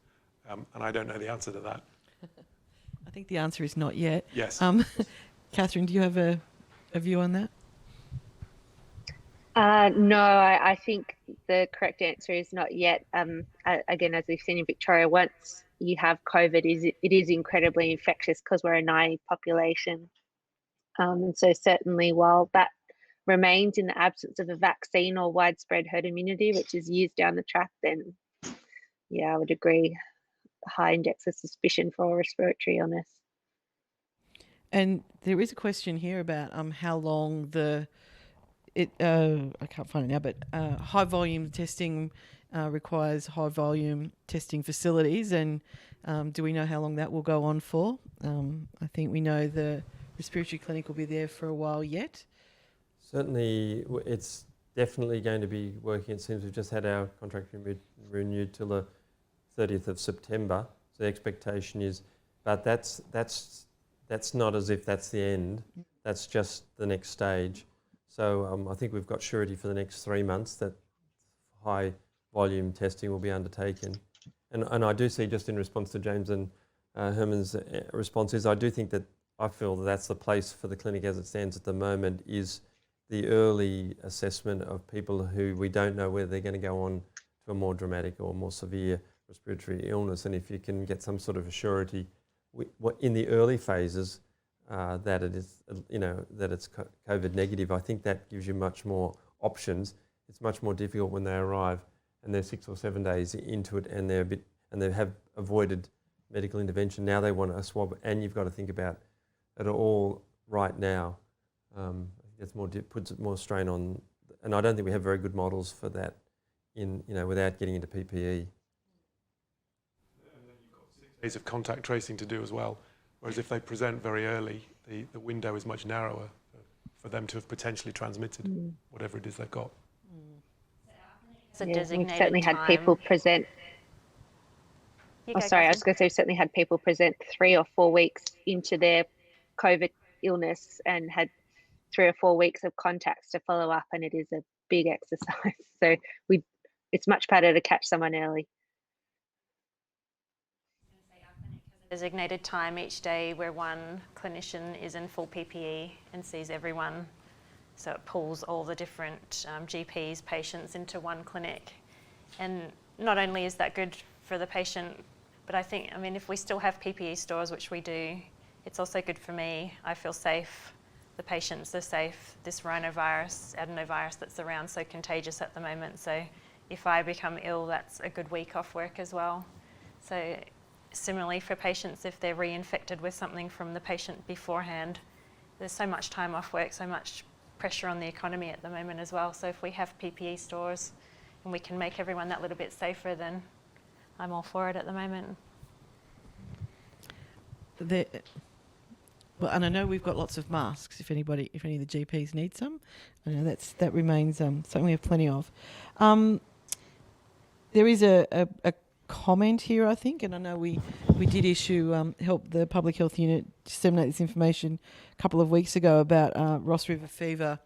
And I don't know the answer to that. I think the answer is not yet. Yes. Catherine, do you have a view on that? No, I think the correct answer is not yet. Again, as we've seen in Victoria, once you have COVID, it is incredibly infectious because we're a naive population. And so certainly while that remains in the absence of a vaccine or widespread herd immunity, which is years down the track, then yeah, I would agree. High index of suspicion for respiratory illness. And there is a question here about how long I can't find it now, but high volume testing requires high volume testing facilities, and do we know how long that will go on for? I think we know the respiratory clinic will be there for a while yet. Certainly, it's definitely going to be working. It seems we've just had our contract renewed till the 30th of September. So the expectation is, but that's not as if that's the end. That's just the next stage. So I think we've got surety for the next 3 months that high volume testing will be undertaken. And I do see, just in response to James and Herman's responses, I do think that I feel that that's the place for the clinic as it stands at the moment, is the early assessment of people who we don't know whether they're going to go on to a more dramatic or more severe respiratory illness. And if you can get some sort of a surety in the early phases that it is, that it's COVID negative, I think that gives you much more options. It's much more difficult when they arrive and they're 6 or 7 days into it and they have avoided medical intervention. Now they want a swab, and you've got to think about it all right now. It's puts more strain on, and I don't think we have very good models for that without getting into PPE. And then you've got 6 days of contact tracing to do as well. Whereas if they present very early, the window is much narrower for them to have potentially transmitted whatever it is they've got. It's a We've designated certainly time. had people present. You Sorry, I was going to say we've certainly had people present 3 or 4 weeks into their COVID illness and had 3 or 4 weeks of contacts to follow up, and it is a big exercise. So it's much better to catch someone early. Designated time each day where one clinician is in full PPE and sees everyone. So it pulls all the different GPs, patients into one clinic. And not only is that good for the patient, but I mean, if we still have PPE stores, which we do, it's also good for me. I feel safe. The patients are safe. This rhinovirus, adenovirus that's around, so contagious at the moment. So if I become ill, that's a good week off work as well. So similarly for patients, if they're reinfected with something from the patient beforehand, there's so much time off work, so much pressure on the economy at the moment as well. So if we have PPE stores and we can make everyone that little bit safer, then I'm all for it at the moment. Well, and I know we've got lots of masks. If any of the GPs need some, I know that remains something we have plenty of. There is a comment here, I think, and I know we did issue help the public health unit disseminate this information a couple of weeks ago about Ross River fever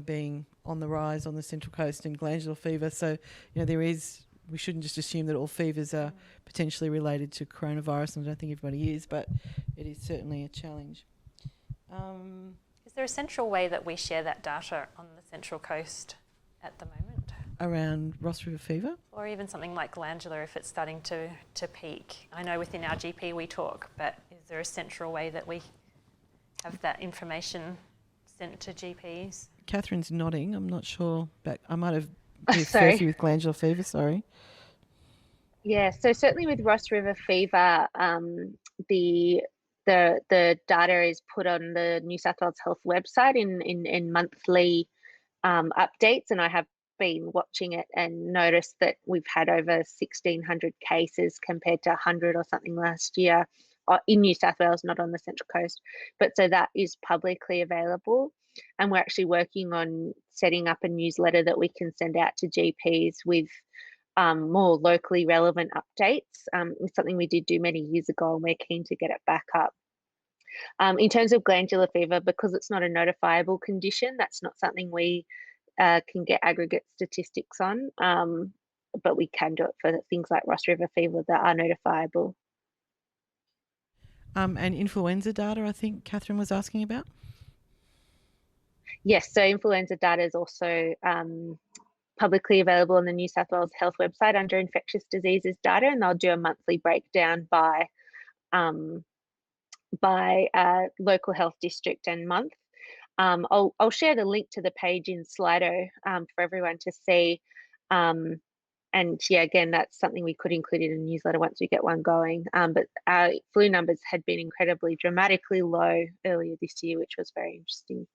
being on the rise on the Central Coast and glandular fever. So, we shouldn't just assume that all fevers are potentially related to coronavirus, and I don't think everybody is, but it is certainly a challenge. Is there a central way that we share that data on the Central Coast at the moment? Around Ross River fever? Or even something like glandular if it's starting to peak. I know within our GP we talk, but is there a central way that we have that information sent to GPs? Catherine's nodding. I'm not sure, but I might have referred you with glandular fever, sorry. Yeah, so certainly with Ross River fever, the data is put on the New South Wales Health website in monthly updates, and I have been watching it and noticed that we've had over 1,600 cases compared to 100 or something last year in New South Wales, not on the Central Coast. But so that is publicly available, and we're actually working on setting up a newsletter that we can send out to GPs with more locally relevant updates. It's something we did do many years ago, and we're keen to get it back up. In terms of glandular fever, because it's not a notifiable condition, that's not something we can get aggregate statistics on, but we can do it for things like Ross River fever that are notifiable. And influenza data, I think Catherine was asking about? Yes, so influenza data is also publicly available on the New South Wales Health website under infectious diseases data, and they'll do a monthly breakdown by local health district and month. I'll share the link to the page in Slido for everyone to see. And yeah, again, that's something we could include in a newsletter once we get one going. But our flu numbers had been incredibly dramatically low earlier this year, which was very interesting.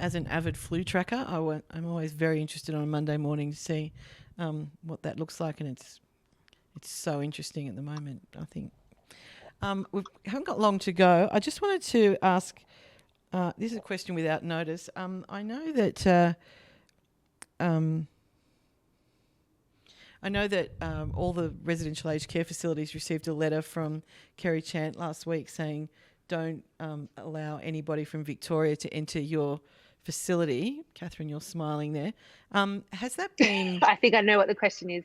As an avid flu tracker, I'm always very interested on a Monday morning to see what that looks like, and it's so interesting at the moment, I think. We haven't got long to go. I just wanted to ask, this is a question without notice. I know that all the residential aged care facilities received a letter from Kerry Chant last week saying, don't allow anybody from Victoria to enter your facility. Catherine, you're smiling there. Has that been... I think I know what the question is.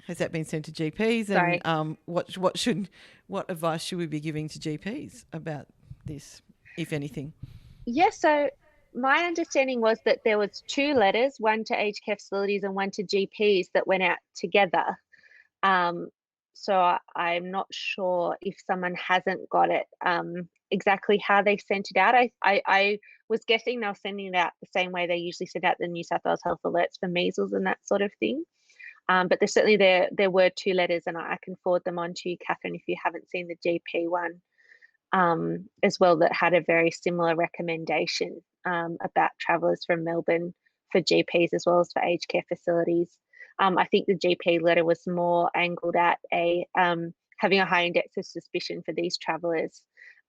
Has that been sent to GPs? Sorry. And what advice should we be giving to GPs about this, if anything? Yes, so my understanding was that there was 2 letters, one to aged care facilities and one to GPs that went out together. So I'm not sure if someone hasn't got it, exactly how they sent it out. I was guessing they were sending it out the same way they usually send out the New South Wales Health alerts for measles and that sort of thing. But there were 2 letters, and I can forward them on to you, Catherine, if you haven't seen the GP one as well, that had a very similar recommendation about travellers from Melbourne for GPs as well as for aged care facilities. I think the GP letter was more angled at having a high index of suspicion for these travellers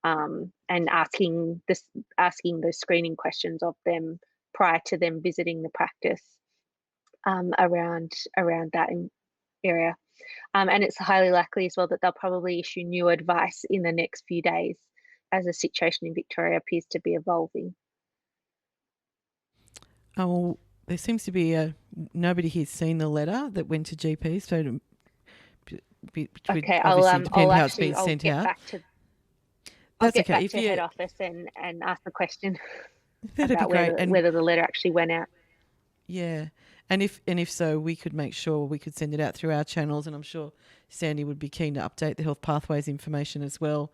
and asking those screening questions of them prior to them visiting the practice around that area. And it's highly likely as well that they'll probably issue new advice in the next few days as the situation in Victoria appears to be evolving. Oh, well, there seems to be nobody here's seen the letter that went to GPs, so it would Okay, obviously depend how it's been I'll sent get out. back to That's okay. back to head office and ask the question That'd be about great. And whether the letter actually went out. yeah, and if so, we could make sure we could send it out through our channels, and I'm sure Sandy would be keen to update the Health Pathways information as well,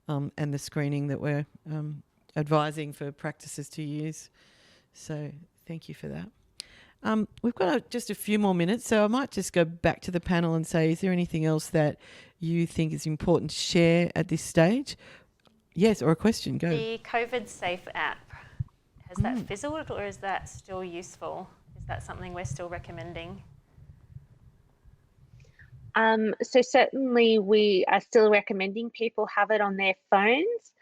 and the screening that we're advising for practices to use. So thank you for that. We've got just a few more minutes, so I might just go back to the panel and say, is there anything else that you think is important to share at this stage? Yes, or a question, go. The COVID Safe app, has that fizzled or is that still useful? Is that something we're still recommending? So certainly we are still recommending people have it on their phones.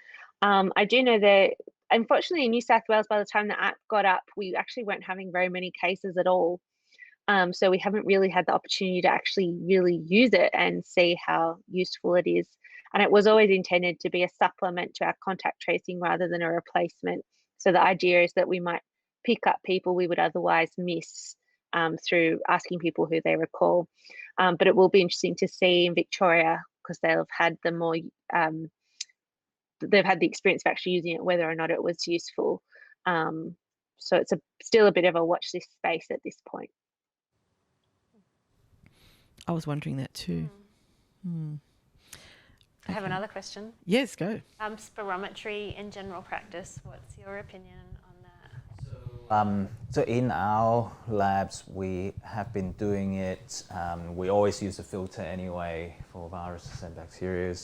I do know that unfortunately in New South Wales, by the time the app got up, we actually weren't having very many cases at all. So we haven't really had the opportunity to actually really use it and see how useful it is. And it was always intended to be a supplement to our contact tracing rather than a replacement. So the idea is that we might pick up people we would otherwise miss through asking people who they recall. But it will be interesting to see in Victoria, because they've had the more they've had the experience of actually using it, whether or not it was useful. So it's still a bit of a watch this space at this point. I was wondering that too. I have another question. Yes, go. Spirometry in general practice, what's your opinion on that? So in our labs, we have been doing it. We always use a filter anyway for viruses and bacteria.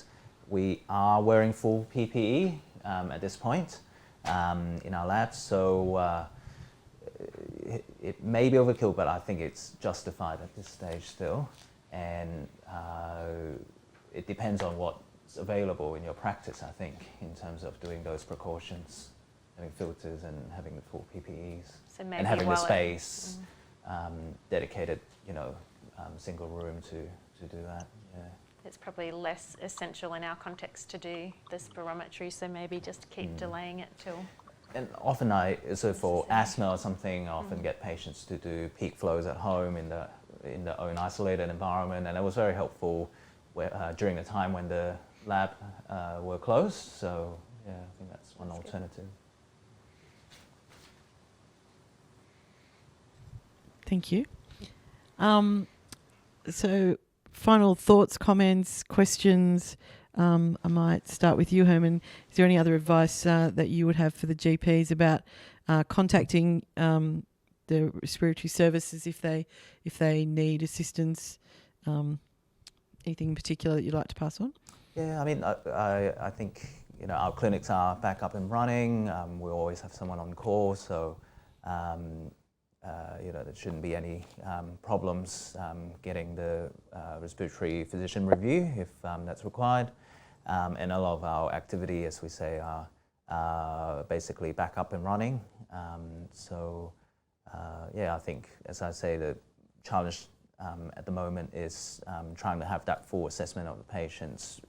We are wearing full PPE at this point in our labs. So it may be overkill, but I think it's justified at this stage still. And it depends on what's available in your practice, I think, in terms of doing those precautions, having filters and having the full PPEs, So maybe and having the space, dedicated, single room to do that. Yeah. It's probably less essential in our context to do the spirometry, so maybe just keep delaying it till. And often for asthma or something, I often get patients to do peak flows at home in their own isolated environment, and it was very helpful during the time when the lab were closed. So yeah, I think that's one alternative. Thank you. So final thoughts, comments, questions. I might start with you, Herman. Is there any other advice that you would have for the GPs about contacting the respiratory services if they need assistance? Anything in particular that you'd like to pass on? Yeah, I mean, I think our clinics are back up and running. We always have someone on call, so there shouldn't be any problems getting the respiratory physician review if that's required. And a lot of our activity, as we say, are basically back up and running. I think, as I say, the challenge at the moment is trying to have that full assessment of the patients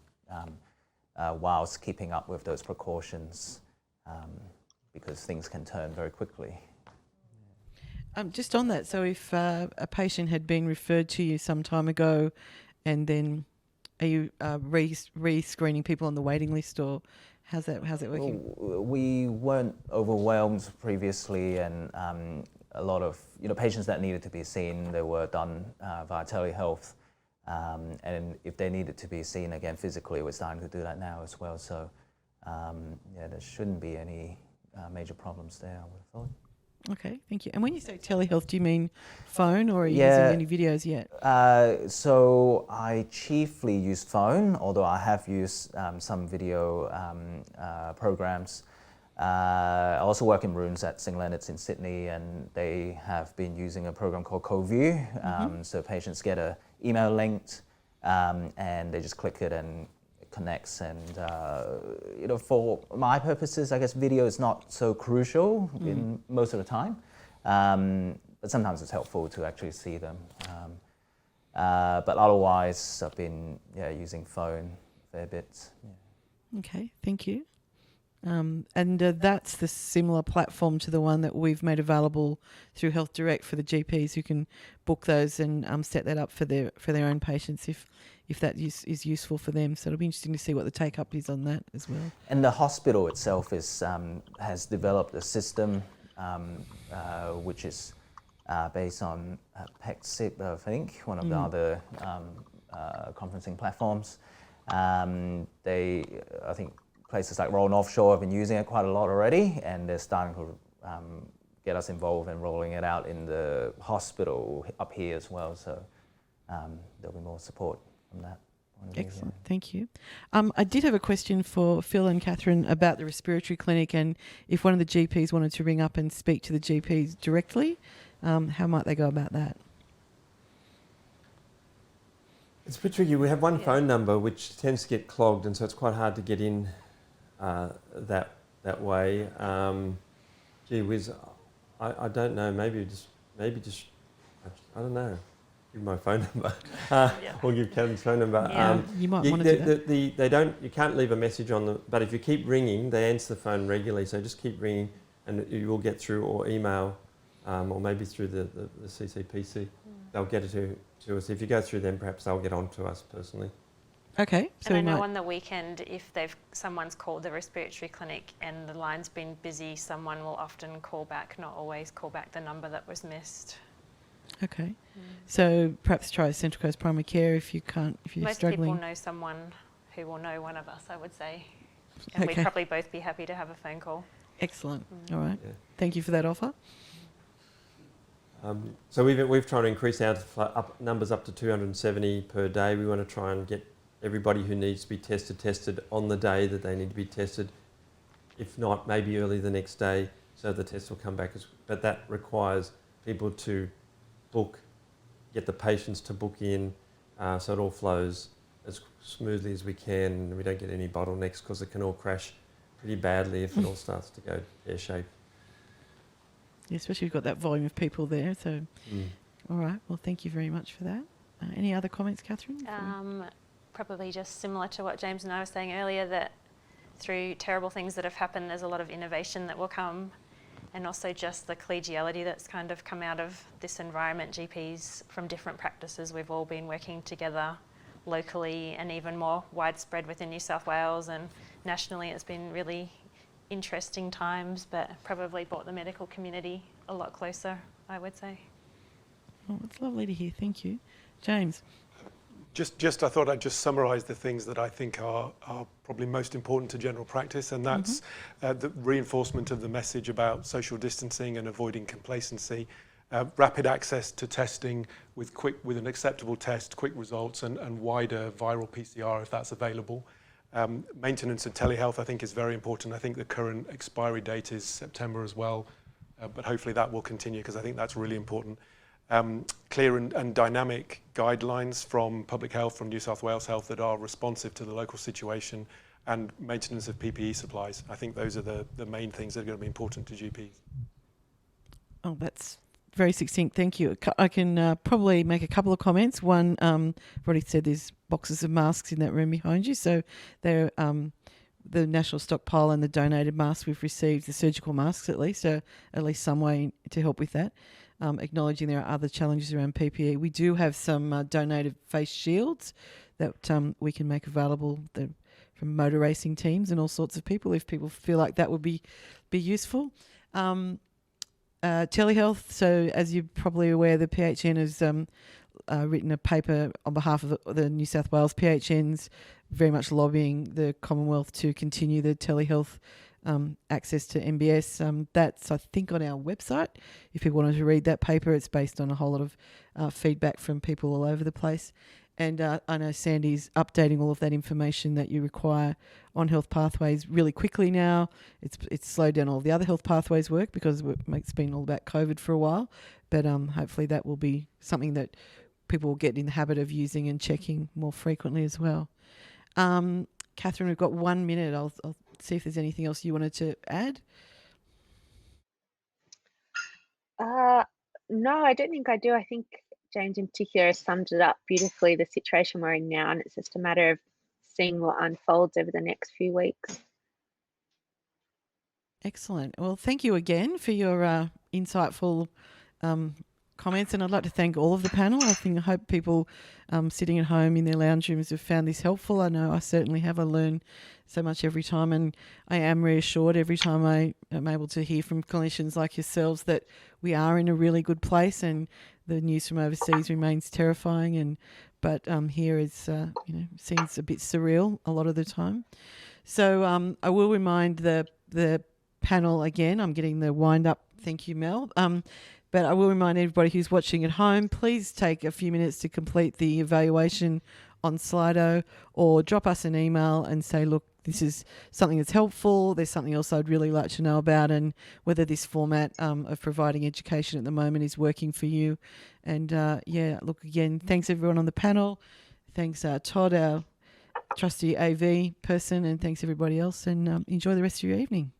whilst keeping up with those precautions, because things can turn very quickly. Just on that, so if a patient had been referred to you some time ago, and then are you re-screening people on the waiting list, or how's it working? We weren't overwhelmed previously, and a lot of patients that needed to be seen, they were done via telehealth, and if they needed to be seen again physically, we're starting to do that now as well. So there shouldn't be any major problems there, I would have thought. Okay, thank you. And when you say telehealth, do you mean phone, or are you using any videos yet? So I chiefly use phone, although I have used some video programs. I also work in rooms at St Leonard's in Sydney, and they have been using a program called CoView. So patients get an email linked, and they just click it and it connects. And for my purposes, I guess video is not so crucial in most of the time, but sometimes it's helpful to actually see them. But otherwise, I've been using phone a fair bit. Yeah. Okay, thank you. And that's the similar platform to the one that we've made available through Health Direct for the GPs who can book those and set that up for their own patients if that is useful for them. So it'll be interesting to see what the take up is on that as well. And the hospital itself has developed a system which is based on PECSIP, I think, one of the other conferencing platforms. I think places like Royal North Shore have been using it quite a lot already, and they're starting to get us involved in rolling it out in the hospital up here as well. So there'll be more support from that. Excellent, thank you. I did have a question for Phil and Catherine about the respiratory clinic, and if one of the GPs wanted to ring up and speak to the GPs directly, how might they go about that? It's a bit tricky. We have one phone number which tends to get clogged, and so it's quite hard to get in that way. Gee whiz, I don't know. Maybe just I don't know. Give my phone number, or give Kevin's phone number. Yeah. You might want to do that. They don't. You can't leave a message on the. But if you keep ringing, they answer the phone regularly. So just keep ringing, and you will get through, or email, or maybe through the CCPC. They'll get it to us. If you go through them, perhaps they'll get on to us personally. Okay. So and I know on the weekend, if someone's called the respiratory clinic and the line's been busy, someone will often call back, not always call back the number that was missed. Okay. So perhaps try Central Coast Primary Care if you're Most struggling. people know someone who will know one of us, I would say. And Okay. we'd probably both be happy to have a phone call. Excellent. All right. Yeah. Thank you for that offer. So we've tried to increase our numbers up to 270 per day. We want to try and get everybody who needs to be tested on the day that they need to be tested. If not, maybe early the next day, so the test will come back. But that requires people to book, get the patients to book in, so it all flows as smoothly as we can, and we don't get any bottlenecks, because it can all crash pretty badly if it all starts to go pear-shaped. Yeah, especially if you've got that volume of people there. So, all right. Well, thank you very much for that. Any other comments, Catherine? Probably just similar to what James and I were saying earlier, that through terrible things that have happened, there's a lot of innovation that will come, and also just the collegiality that's kind of come out of this environment. GPs from different practices, we've all been working together locally and even more widespread within New South Wales, and nationally it's been really interesting times, but probably brought the medical community a lot closer, I would say. Oh, it's lovely to hear. Thank you. James? I thought I'd just summarise the things that I think are probably most important to general practice, and that's the reinforcement of the message about social distancing and avoiding complacency, rapid access to testing with an acceptable test, quick results, and wider viral PCR if that's available. Maintenance of telehealth, I think, is very important. I think the current expiry date is September as well, but hopefully that will continue, because I think that's really important. Clear and dynamic guidelines from Public Health, from New South Wales Health, that are responsive to the local situation, and maintenance of PPE supplies. I think those are the main things that are going to be important to GPs. Oh, that's very succinct. Thank you. I can probably make a couple of comments. One, I've already said there's boxes of masks in that room behind you. So they're the national stockpile and the donated masks we've received, the surgical masks at least, so at least some way to help with that. Acknowledging there are other challenges around PPE. We do have some donated face shields that we can make available from motor racing teams and all sorts of people, if people feel like that would be useful. Telehealth, so as you're probably aware, the PHN has written a paper on behalf of the New South Wales PHNs, very much lobbying the Commonwealth to continue the telehealth access to MBS. That's, I think, on our website. If you wanted to read that paper, it's based on a whole lot of feedback from people all over the place. And I know Sandy's updating all of that information that you require on Health Pathways really quickly now. It's slowed down all the other Health Pathways work because it's been all about COVID for a while. But hopefully that will be something that people will get in the habit of using and checking more frequently as well. Catherine, we've got 1 minute. I'll see if there's anything else you wanted to add. No, I don't think I do. I think James in particular has summed it up beautifully, the situation we're in now, and it's just a matter of seeing what unfolds over the next few weeks. Excellent. Well, thank you again for your insightful comments, and I'd like to thank all of the panel. I hope people sitting at home in their lounge rooms have found this helpful. I know I certainly have. I learn so much every time, and I am reassured every time I am able to hear from clinicians like yourselves that we are in a really good place, and the news from overseas remains terrifying. But here is seems a bit surreal a lot of the time. So I will remind the panel again. I'm getting the wind up. Thank you, Mel. But I will remind everybody who's watching at home, please take a few minutes to complete the evaluation on Slido, or drop us an email and say, look, this is something that's helpful. There's something else I'd really like to know about, and whether this format of providing education at the moment is working for you. And look, again, thanks everyone on the panel. Thanks Todd, our trusty AV person, and thanks everybody else, and enjoy the rest of your evening.